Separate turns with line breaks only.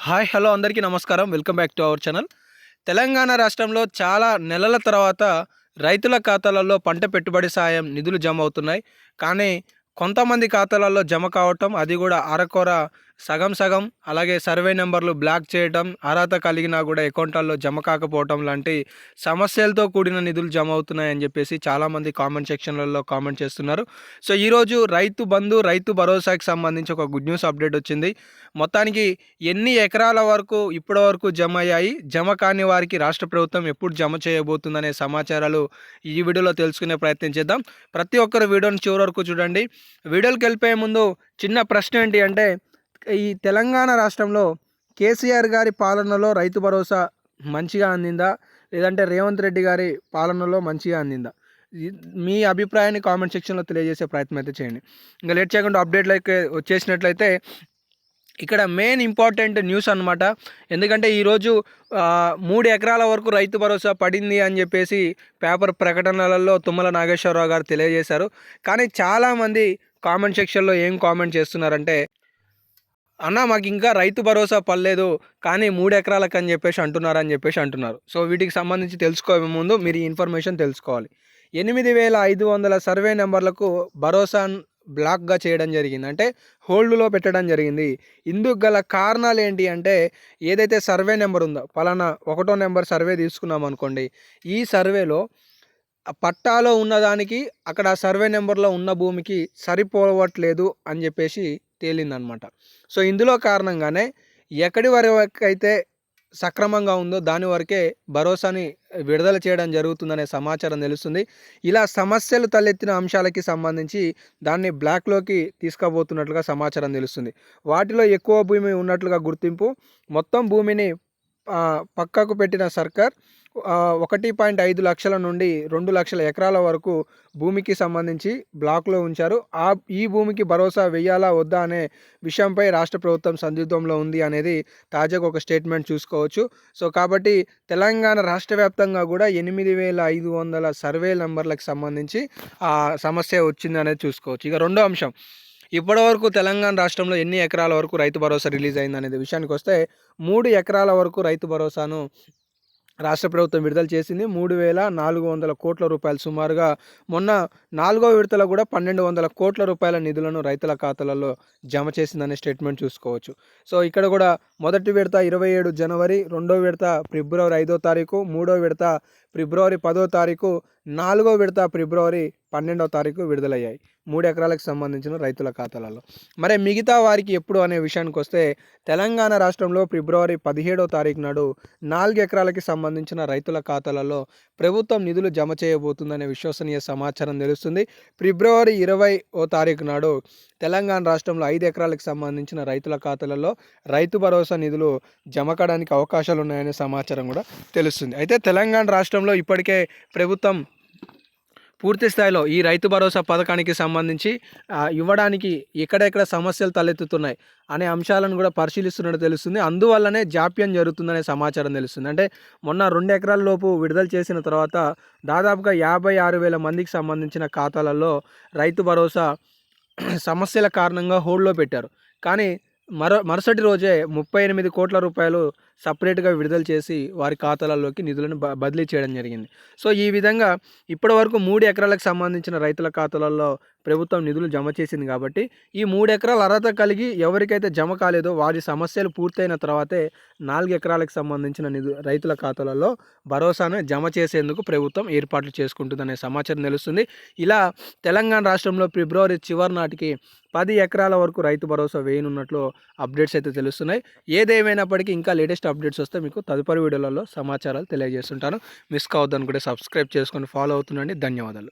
Hi hello అందరికీ నమస్కారం. Welcome back to our channel. Telangana రాష్ట్రంలో చాలా నెలల తర్వాత రైతుల ఖాతాలలో పంట పెట్టుబడి సాయం నిధులు జమ అవుతున్నాయి. కానీ కొంతమంది ఖాతాలలో జమ కావటం, అది కూడా అరకొర, సగం సగం, అలాగే సర్వే నెంబర్లు బ్లాక్ చేయటం, అర్హత కలిగినా కూడా అకౌంట్లలో జమ కాకపోవటం లాంటి సమస్యలతో కూడిన నిధులు జమ అవుతున్నాయని చెప్పేసి చాలామంది కామెంట్ సెక్షన్లలో కామెంట్ చేస్తున్నారు. సో ఈరోజు రైతు బంధు, రైతు భరోసాకి సంబంధించి ఒక గుడ్ న్యూస్ అప్డేట్ వచ్చింది. మొత్తానికి ఎన్ని ఎకరాల వరకు ఇప్పటి వరకు జమ అయ్యాయి, జమ కాని వారికి రాష్ట్ర ప్రభుత్వం ఎప్పుడు జమ చేయబోతుందనే సమాచారాలు ఈ వీడియోలో తెలుసుకునే ప్రయత్నం చేద్దాం. ప్రతి ఒక్కరు వీడియోని చివరి వరకు చూడండి. వీడియోకి వెళ్ళిపోయే ముందు చిన్న ప్రశ్న ఏంటి అంటే, ఈ తెలంగాణ రాష్ట్రంలో కేసీఆర్ గారి పాలనలో రైతు భరోసా మంచిగా అందిందా, లేదంటే రేవంత్ రెడ్డి గారి పాలనలో మంచిగా అందిందా? మీ అభిప్రాయాన్ని కామెంట్ సెక్షన్లో తెలియజేసే ప్రయత్నం అయితే చేయండి. ఇంకా లేట్ చేయకుండా అప్డేట్లకి వచ్చేసినట్లయితే, ఇక్కడ మెయిన్ ఇంపార్టెంట్ న్యూస్ అనమాట. ఎందుకంటే ఈరోజు 3 ఎకరాల వరకు రైతు భరోసా పడింది అని చెప్పేసి పేపర్ ప్రకటనలలో తుమ్మల నాగేశ్వరరావు గారు తెలియజేశారు. కానీ చాలామంది కామెంట్ సెక్షన్లో ఏం కామెంట్ చేస్తున్నారంటే, అన్న మాకు ఇంకా రైతు భరోసా పడలేదు, కానీ 3 ఎకరాలకు అని చెప్పేసి అంటున్నారు. సో వీటికి సంబంధించి తెలుసుకోవే ముందు మీరు ఈ ఇన్ఫర్మేషన్ తెలుసుకోవాలి. 8,500 సర్వే నెంబర్లకు భరోసా బ్లాక్గా చేయడం జరిగింది, అంటే హోల్డ్లో పెట్టడం జరిగింది. ఇందుకు గల కారణాలు ఏంటి అంటే, ఏదైతే సర్వే నెంబర్ ఉందో, పలానా 1వ నెంబర్ సర్వే తీసుకున్నాం అనుకోండి, ఈ సర్వేలో పట్టాలో ఉన్నదానికి అక్కడ సర్వే నెంబర్లో ఉన్న భూమికి సరిపోవట్లేదు అని చెప్పేసి తేలిందనమాట. సో ఇందులో కారణంగానే ఎక్కడి వరకు అయితే సక్రమంగా ఉందో దాని వరకే భరోసాని విడుదల చేయడం జరుగుతుందనే సమాచారం తెలుస్తుంది. ఇలా సమస్యలు తలెత్తిన అంశాలకి సంబంధించి దాన్ని బ్లాక్లోకి తీసుకుపోతున్నట్లుగా సమాచారం తెలుస్తుంది. వాటిలో ఎక్కువ భూమి ఉన్నట్లుగా గుర్తింపు, మొత్తం భూమిని పక్కకు పెట్టిన సర్కార్ 1.5 లక్షల నుండి 2 లక్షల ఎకరాల వరకు భూమికి సంబంధించి బ్లాక్లో ఉంచారు. ఈ భూమికి భరోసా వెయ్యాలా వద్దా అనే విషయంపై రాష్ట్ర ప్రభుత్వం సందిగ్ధంలో ఉంది అనేది తాజాగా ఒక స్టేట్మెంట్ చూసుకోవచ్చు. సో కాబట్టి తెలంగాణ రాష్ట్ర వ్యాప్తంగా కూడా 8,500 సర్వే నెంబర్లకు సంబంధించి ఆ సమస్య వచ్చింది అనేది చూసుకోవచ్చు. ఇక రెండో అంశం, ఇప్పటివరకు తెలంగాణ రాష్ట్రంలో ఎన్ని ఎకరాల వరకు రైతు భరోసా రిలీజ్ అయింది అనేది విషయానికి వస్తే, 3 ఎకరాల వరకు రైతు భరోసాను రాష్ట్ర ప్రభుత్వం విడుదల చేసింది. 3,400 కోట్ల రూపాయలు సుమారుగా. మొన్న 4వ విడతలో కూడా 1,200 కోట్ల రూపాయల నిధులను రైతుల ఖాతాలలో జమ చేసిందనే స్టేట్మెంట్ చూసుకోవచ్చు. సో ఇక్కడ కూడా మొదటి విడత 27 జనవరి, 2వ విడత ఫిబ్రవరి 5వ తారీఖు, 3వ విడత ఫిబ్రవరి 10వ తారీఖు, 4వ విడత ఫిబ్రవరి 12వ తారీఖు విడుదలయ్యాయి 3 ఎకరాలకు సంబంధించిన రైతుల ఖాతాలలో. మరి మిగతా వారికి ఎప్పుడు అనే విషయానికి వస్తే, తెలంగాణ రాష్ట్రంలో ఫిబ్రవరి 17వ తారీఖు నాడు 4 ఎకరాలకి సంబంధించిన రైతుల ఖాతాలలో ప్రభుత్వం నిధులు జమ చేయబోతుందనే విశ్వసనీయ సమాచారం తెలుస్తుంది. ఫిబ్రవరి 20వ తారీఖు నాడు తెలంగాణ రాష్ట్రంలో 5 ఎకరాలకు సంబంధించిన రైతుల ఖాతాలలో రైతు భరోసా నిధులు జమ కావడానికి అవకాశాలు ఉన్నాయనే సమాచారం కూడా తెలుస్తుంది. అయితే తెలంగాణ రాష్ట్రంలో ఇప్పటికే ప్రభుత్వం పూర్తి స్థాయిలో ఈ రైతు భరోసా పథకానికి సంబంధించి ఇవ్వడానికి ఎక్కడెక్కడ సమస్యలు తలెత్తుతున్నాయి అనే అంశాలను కూడా పరిశీలిస్తున్నట్టు తెలుస్తుంది. అందువల్లనే జాప్యం జరుగుతుందనే సమాచారం తెలుస్తుంది. అంటే మొన్న 2 ఎకరాల లోపు విడుదల చేసిన తర్వాత దాదాపుగా 56,000 మందికి సంబంధించిన ఖాతాలలో రైతు భరోసా సమస్యల కారణంగా హోల్డ్లో పెట్టారు. కానీ మరుసటి రోజే 38 కోట్ల రూపాయలు సపరేట్గా విడుదల చేసి వారి ఖాతాలలోకి నిధులను బదిలీ చేయడం జరిగింది. సో ఈ విధంగా ఇప్పటి వరకు 3 ఎకరాలకు సంబంధించిన రైతుల ఖాతాలలో ప్రభుత్వం నిధులు జమ చేసింది. కాబట్టి ఈ 3 ఎకరాల అర్హత కలిగి ఎవరికైతే జమ కాలేదో వారి సమస్యలు పూర్తయిన తర్వాతే 4 ఎకరాలకు సంబంధించిన రైతుల ఖాతాలలో భరోసాను జమ చేసేందుకు ప్రభుత్వం ఏర్పాట్లు చేసుకుంటుందనే సమాచారం తెలుస్తుంది. ఇలా తెలంగాణ రాష్ట్రంలో ఫిబ్రవరి చివరి నాటికి 10 ఎకరాల వరకు రైతు భరోసా వేయనున్నట్లు అప్డేట్స్ అయితే తెలుస్తున్నాయి. ఏదేమైనప్పటికీ ఇంకా లేటెస్ట్ అప్డేట్స్ వస్తే మీకు తదుపరి వీడియోలలో సమాచారాలు తెలియజేస్తుంటాను. మిస్ కావద్దని కూడా సబ్స్క్రైబ్ చేసుకొని ఫాలో అవుతుండండి. ధన్యవాదాలు.